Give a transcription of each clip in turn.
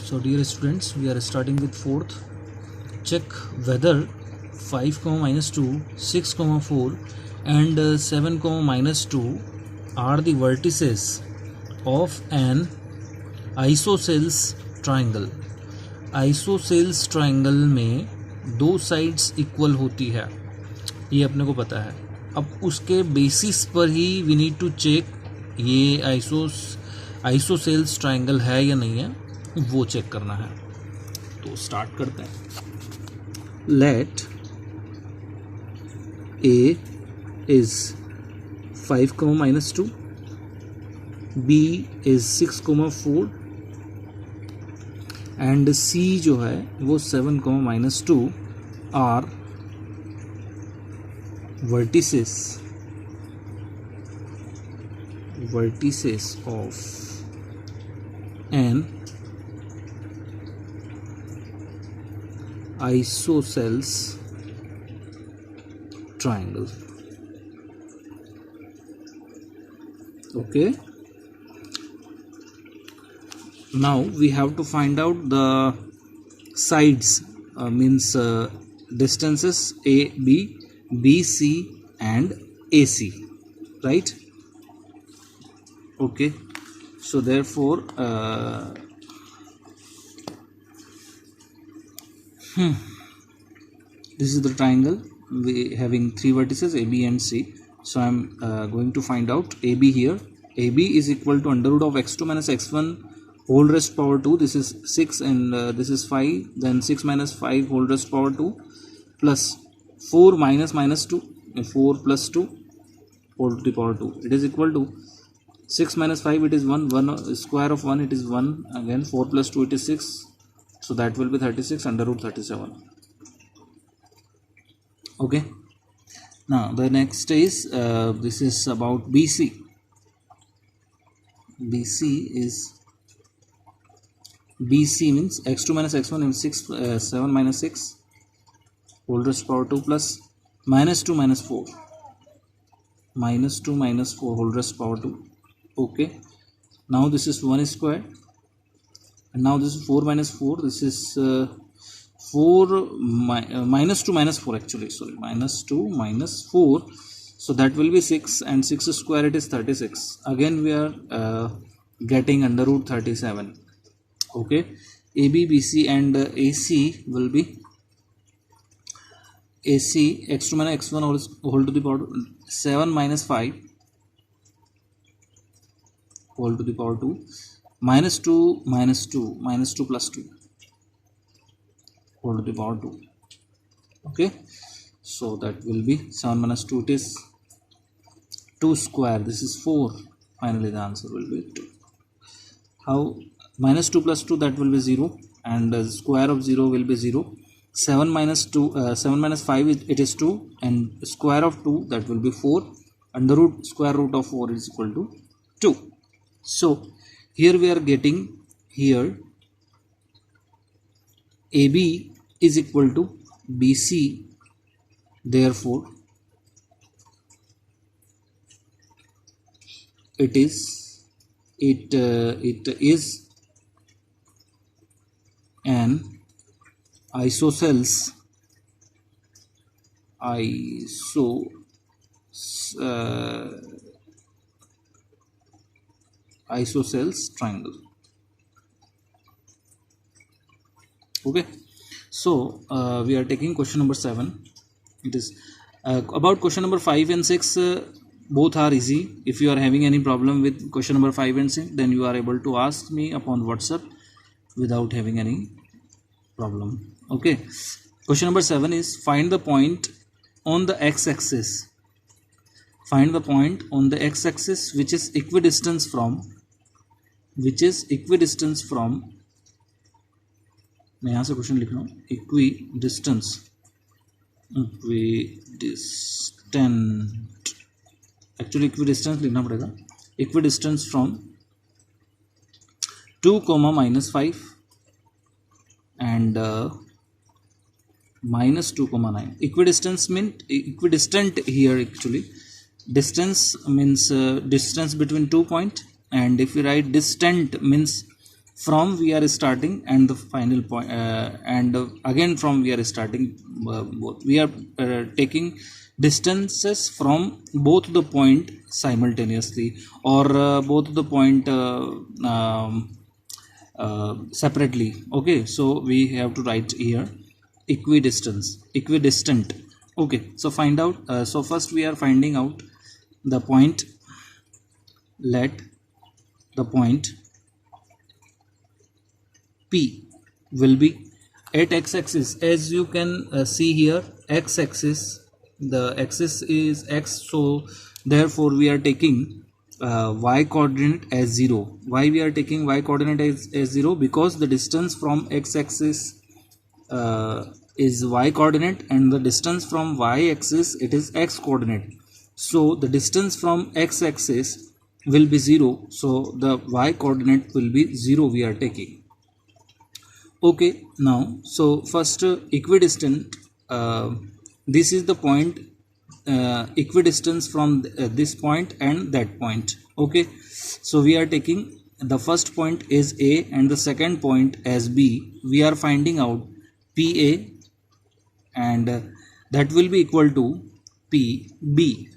So dear students, we are starting with fourth. Check whether 5, minus 2, 6, 4 and 7, minus 2 are the vertices of an isosceles triangle. Isosceles triangle में दो sides equal होती है, ये अपने को पता है. अब उसके बेसिस पर ही वी नीड टू चेक ये आइसोसेल्स ट्राइंगल है या नहीं है, वो चेक करना है. तो स्टार्ट करते हैं. Let A is 5, minus 2, B is 6, 4 and C जो है वो 7, minus 2 are vertices of an isosceles triangle. Okay, now we have to find out the sides, means distances AB, BC and AC, right? Okay, so therefore this is the triangle we having three vertices AB and C. So I am going to find out AB here. AB is equal to under root of x2 minus x1 whole raised power 2. This is 6 and this is 5. Then 6 minus 5 whole raised power 2 plus 4 minus 2, 4 plus 2 whole to the power 2. It is equal to 6 minus 5, it is 1, 1 square of 1, it is 1, again 4 plus 2, it is 6. So that will be 36 under root 37. Okay. Now the next is this is about BC. BC means x2 minus x1 is 6, 7 minus 6 whole raised power 2 plus minus 2 minus 4 whole raised power 2. Okay, now this is 1 square and now this is 4 minus 4, this is minus 2 minus 4 actually, sorry, minus 2 minus 4, so that will be 6 and 6 square it is 36. Again we are getting under root 37. Okay, AB, BC and AC will be AC x2 minus x1 whole to the power 7 minus 5 whole to the power 2 minus 2 minus 2 minus 2 plus 2 whole to the power 2. Okay, so that will be 7 minus 2, it is 2 square, this is 4. Finally the answer will be 2. How? Minus 2 plus 2, that will be 0 and the square of 0 will be 0. 7 minus 2, 7 minus 5 it is 2 and square of 2, that will be 4. Under root square root of 4 is equal to 2. So here we are getting here AB is equal to BC, therefore it is an isosceles triangle. Okay, so we are taking question number 7. It is about question number 5 and 6, both are easy. If you are having any problem with question number 5 and 6, then you are able to ask me upon WhatsApp without having any problem. Okay, question number 7 is find the point on the x-axis. Find the point on the x-axis which is equidistant from मैं यहाँ से question लिख रहा हूँ, equidistant actually equidistance लिखना पड़ेगा. Equidistance from 2, minus 5 and minus 2, 9. Equidistance means equidistant here actually. Distance means distance between 2 points, and if we write distant means from we are starting and the final point, and again from we are starting, both we are taking distances from both the point simultaneously, or both the point separately. Okay, so we have to write here equidistant. Okay, so find out, so first we are finding out the point. Let the point P will be at x-axis. As you can see here, x-axis, the axis is x, so therefore we are taking y coordinate as 0. Why we are taking y coordinate as 0? Because the distance from x-axis is y coordinate, and the distance from y axis, it is x coordinate. So the distance from x-axis will be 0, so the y coordinate will be 0 we are taking. Okay, now so first equidistant, this is the point equidistance from this point and that point. Okay, so we are taking the first point is A and the second point as B. We are finding out PA, and that will be equal to PB.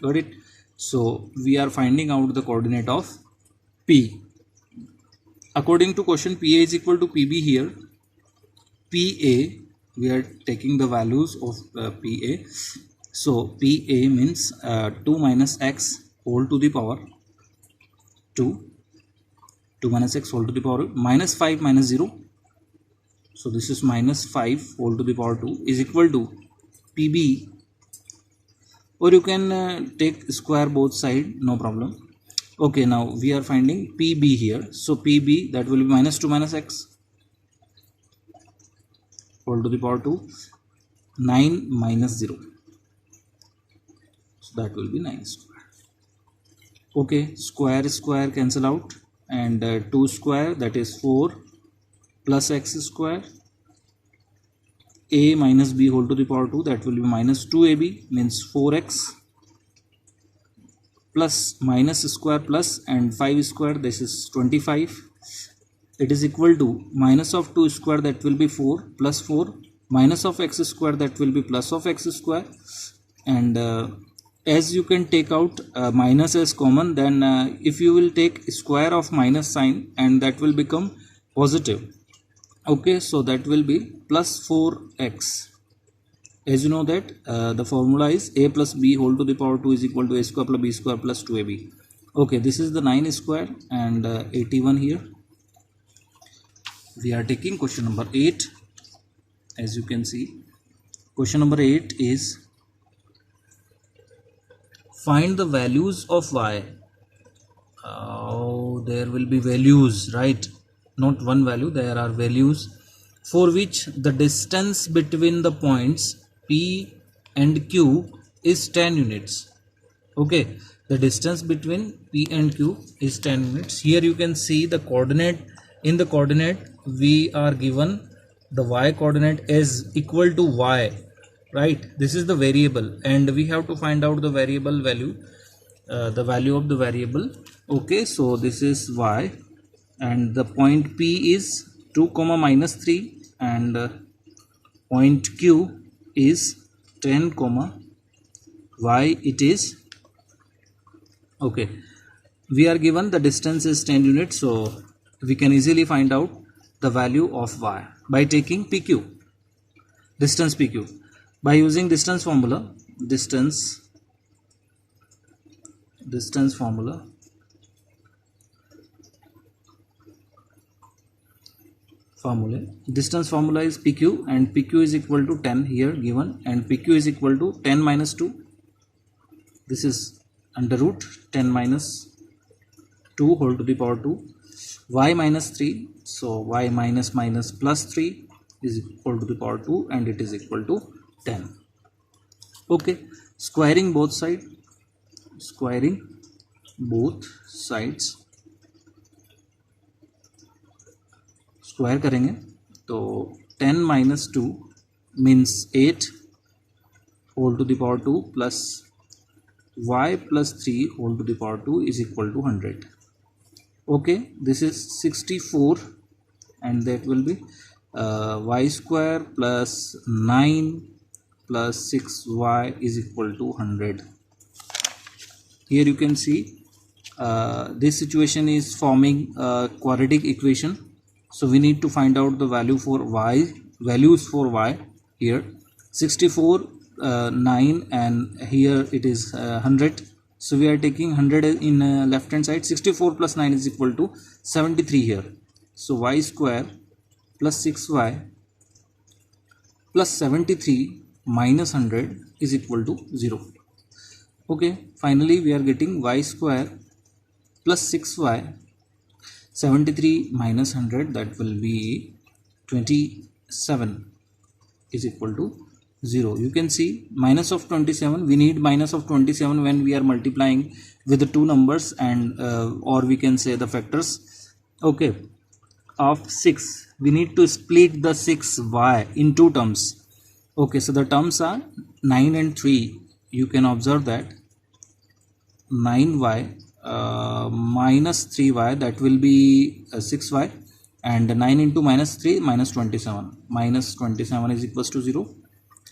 Got it? So we are finding out the coordinate of P. According to question, PA is equal to PB. Here PA, we are taking the values of PA. So PA means 2 minus x whole to the power 2, 2 minus x whole to the power minus 5 minus 0. So this is minus 5 whole to the power 2 is equal to PB, or you can take square both side, no problem. Okay, now we are finding PB here. So PB, that will be minus 2 minus x whole to the power 2, 9 minus 0. So that will be 9 square. Okay, square cancel out, and 2 square, that is 4 plus x square. A minus b whole to the power 2, that will be minus 2ab, means 4x, plus minus square plus, and 5 square, this is 25. It is equal to minus of 2 square, that will be 4, plus 4, minus of x square, that will be plus of x square. And as you can take out minus as common, then if you will take square of minus sign, and that will become positive. Okay, so that will be plus 4x. As you know that the formula is a plus b whole to the power 2 is equal to a square plus b square plus 2ab. Okay, this is the 9 square, and 81 here. We are taking question number 8. As you can see, question number 8 is find the values of y. Oh, there will be values, right? Not one value, there are values for which the distance between the points P and Q is 10 units. Okay, the distance between P and Q is 10 units. Here you can see the coordinate. In the coordinate, we are given the y coordinate as equal to y, right? This is the variable, and we have to find out the variable value, the value of the variable. Okay, so this is y, and the point P is 2 comma minus 3, and point Q is 10 comma y it is. Okay, we are given the distance is 10 units, so we can easily find out the value of y by taking PQ, distance PQ, by using distance formula. Distance formula, distance formula is PQ, and PQ is equal to 10 here given, and PQ is equal to 10 minus 2. This is under root 10 minus 2 whole to the power 2, y minus 3, so y minus minus plus 3 is equal to the power 2, and it is equal to 10. Okay, squaring both sides, square करेंगे तो 10 minus 2 means 8 whole to the power 2 plus y plus 3 whole to the power 2 is equal to 100. Okay, this is 64, and that will be y square plus 9 plus 6y is equal to 100. Here you can see this situation is forming a quadratic equation, so we need to find out the values for y here. 64, 9, and here it is 100, so we are taking 100 in left hand side. 64 plus 9 is equal to 73 here, so y square plus 6y plus 73 minus 100 is equal to 0. Okay, finally we are getting y square plus 6y, 73 minus 100, that will be 27 is equal to 0. You can see minus of 27, we need minus of 27 when we are multiplying with the two numbers, and or we can say the factors. Okay, of 6 we need to split the 6y in two terms. Okay, so the terms are 9 and 3. You can observe that 9y minus 3y, that will be 6y, and 9 into minus 3 minus 27. Minus 27 is equals to 0.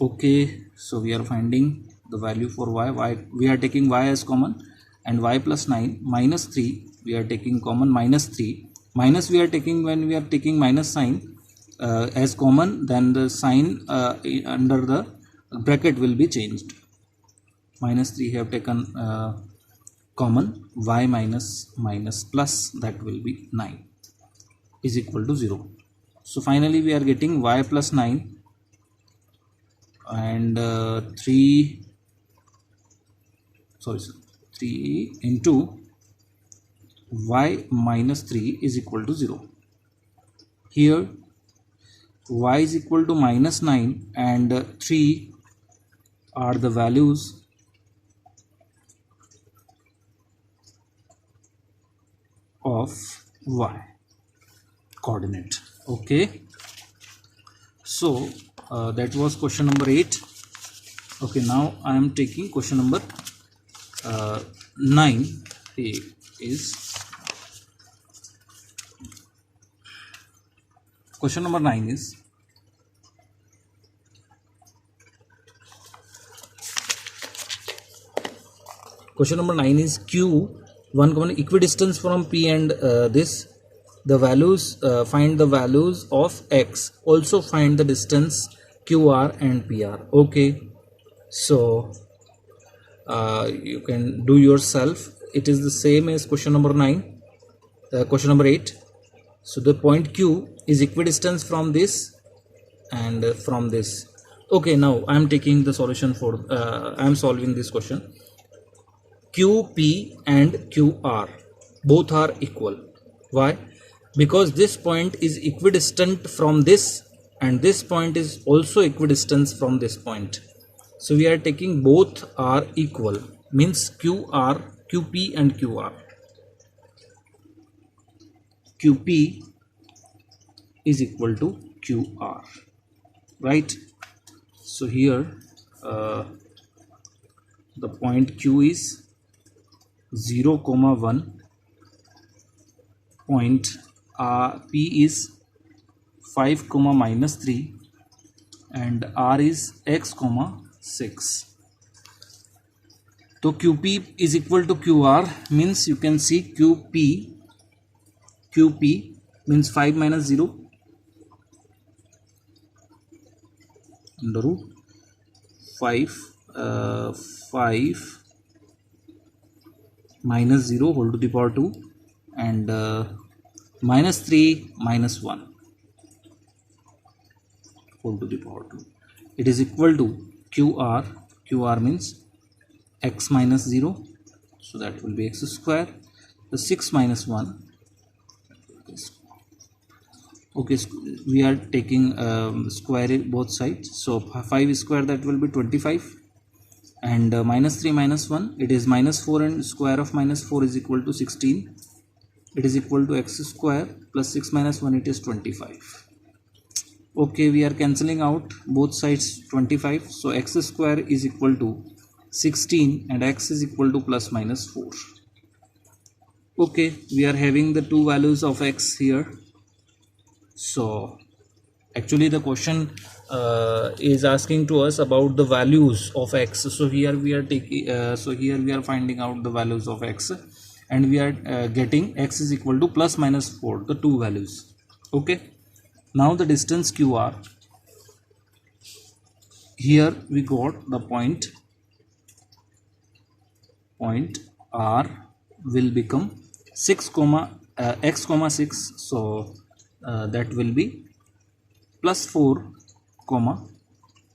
Okay, so we are finding the value for y. We are taking y as common, and y plus 9 minus 3 we are taking common, minus 3 minus we are taking when we are taking minus sign as common, then the sign under the bracket will be changed. Minus 3 have taken common, y minus plus, that will be 9 is equal to 0. So finally we are getting y plus 9 and 3 into y minus 3 is equal to 0. Here y is equal to minus 9 and 3 are the values of y coordinate. Okay, so that was question number 8. Okay, now I am taking question number 9. Here is question number 9 is q 1 equidistance from p and this, the values, find the values of x, also find the distance qr and pr. Okay, so you can do yourself. It is the same as question number 9, question number 8. So the point q is equidistance from this and from this. Okay, now I am taking the solution for I am solving this question. QP and QR both are equal. Why? Because this point is equidistant from this, and this point is also equidistant from this point. So we are taking both are equal, means QP and QR. QP is equal to QR, right? So here the point Q is 0, 1, point P is 5, minus 3, and R is x, 6. So QP is equal to QR, means you can see QP means 5 minus 0 under root 5 minus 0 whole to the power 2, and minus 3 minus 1 whole to the power 2. It is equal to QR means x minus 0, so that will be x square. The 6 minus 1. Okay, we are taking square both sides, so 5 square, that will be 25, and minus 3 minus 1, it is minus 4, and square of minus 4 is equal to 16. It is equal to x square plus 6 minus 1, it is 25. Okay, we are cancelling out both sides 25, so x square is equal to 16 and x is equal to plus minus 4. Okay, we are having the two values of x here. So actually the question is asking to us about the values of x. So here we are taking here we are finding out the values of x, and we are getting x is equal to plus minus 4, the two values. Okay, now the distance qr, here we got the point r will become 6 comma x comma 6, so that will be plus 4 comma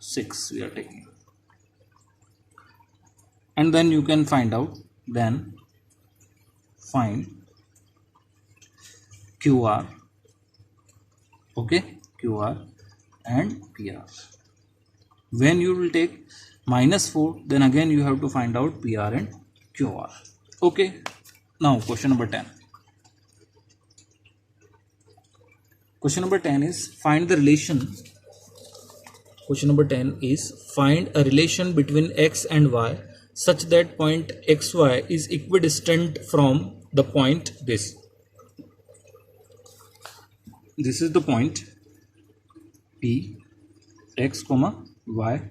6 we are taking, and then you can find out, then find qr. Okay, qr and pr. When you will take minus 4, then again you have to find out pr and qr. Okay, now question number 10. Question number 10 is find the relation. Question number 10 is find a relation between x and y such that point xy is equidistant from the point this. This is the point P, x comma y.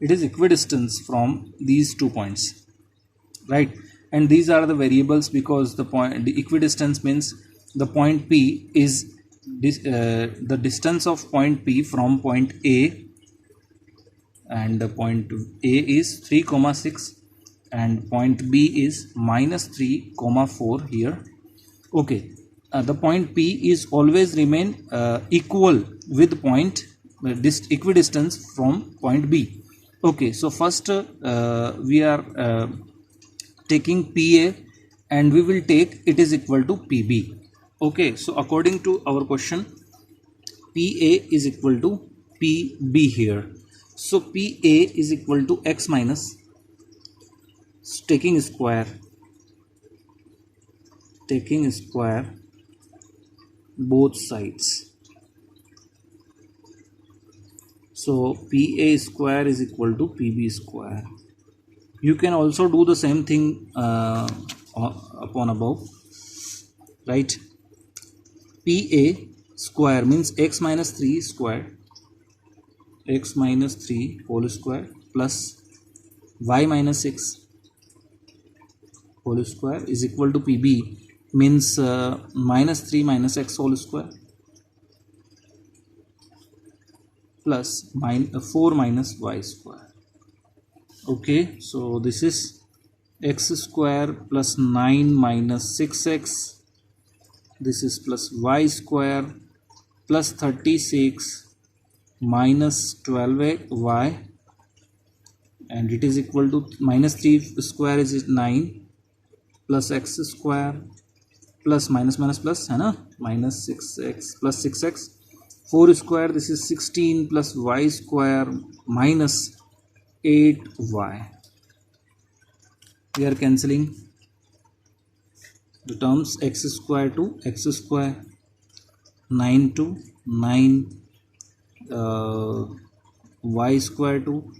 It is equidistance from these 2 points, right? And these are the variables because the equidistance means the point P is the distance of point P from point A, and the point A is 3 comma 6 and point B is minus 3 comma 4 here. Okay, the point P is always remain equal with point equidistance from point B. Okay, so first we are taking PA, and we will take it is equal to PB. Okay, so according to our question, PA is equal to PB here. So PA is equal to x minus, taking square both sides. So PA square is equal to PB square. You can also do the same thing upon above, right? PA square means x minus 3 square, x minus 3 whole square plus y minus 6 whole square is equal to PB means minus 3 minus x whole square plus 4 minus y square. Okay, so this is x square plus 9 minus 6x, this is plus y square plus 36 minus 12y, and it is equal to minus 3 square is 9 plus x square plus minus minus plus है ना, minus 6x plus 6x, 4 square this is 16 plus y square minus 8y. We are cancelling the terms, x square to x square, 9 to 9, y square to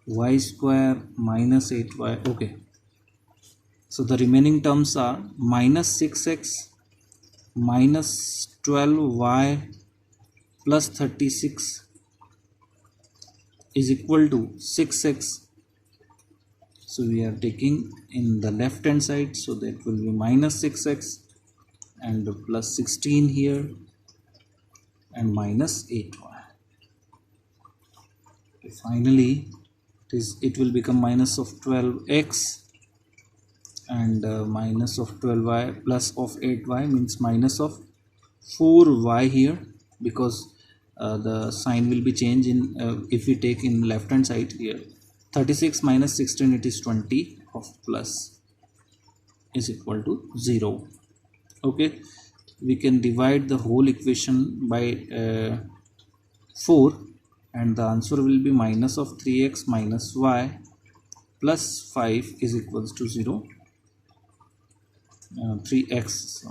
y square minus 8y. Okay, so the remaining terms are minus 6x minus 12y plus 36 is equal to 6x. So we are taking in the left hand side, so that will be minus 6x and plus 16 here and minus 8y. Finally it will become minus of 12x and minus of 12y plus of 8y means minus of 4y here, because the sign will be changed in if we take in left hand side here. 36 minus 16 it is 20 of plus is equal to 0. Okay, we can divide the whole equation by 4 and the answer will be minus of 3x minus y plus 5 is equals to 0, 3x,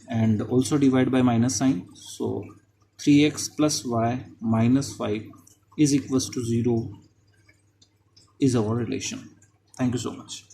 and also divide by minus sign, so 3x plus y minus 5 is equals to 0 is our relation. Thank you so much.